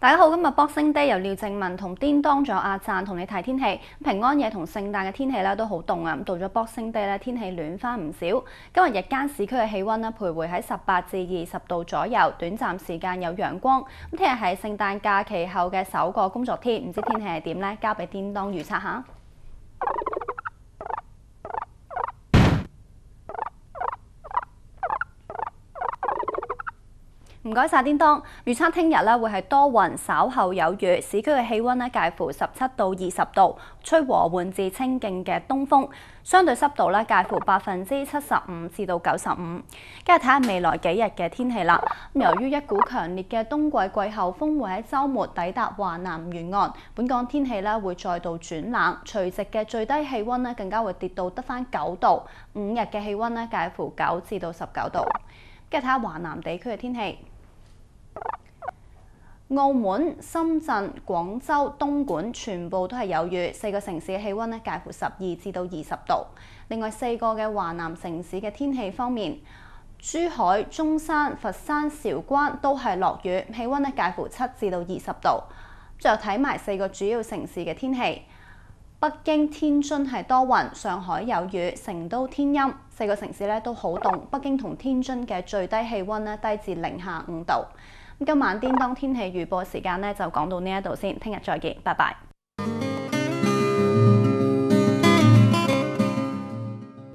大家好，今日 Boxing Day 由廖正文同叮當仲有阿贊同你睇天氣。平安夜同聖誕嘅天氣咧都好凍啊！到咗 Boxing Day 咧，天氣暖翻唔少。今日日間市區嘅氣温咧徘徊喺18至20度左右，短暫時間有陽光。咁聽日係聖誕假期後嘅首個工作天，唔知天氣係點呢？交俾叮當預測下。唔該晒，叮當。預測聽日咧會係多雲，稍後有雨。市區嘅氣温咧介乎17到20度，吹和緩至清勁嘅東風。相對濕度咧介乎75%至到95%。跟住睇下未來幾日嘅天氣啦。由於一股強烈嘅冬季季候風會喺週末抵達華南沿岸，本港天氣咧會再度轉冷，除夕嘅最低氣温咧更加會跌到得返9度，5日嘅氣温咧介乎9至到19度。跟住睇下華南地區嘅天氣。澳門、深圳、廣州、東莞全部都係有雨，4個城市嘅氣温介乎12至到20度。另外4個嘅華南城市嘅天氣方面，珠海、中山、佛山、韶關都係落雨，氣温介乎7至到20度。最後睇埋4個主要城市嘅天氣。北京、天津係多雲，上海有雨，成都天陰。4個城市都好凍，北京同天津嘅最低氣温低至零下5度。今晚叮當天氣預報時間就講到呢一度先，聽日再見，拜拜。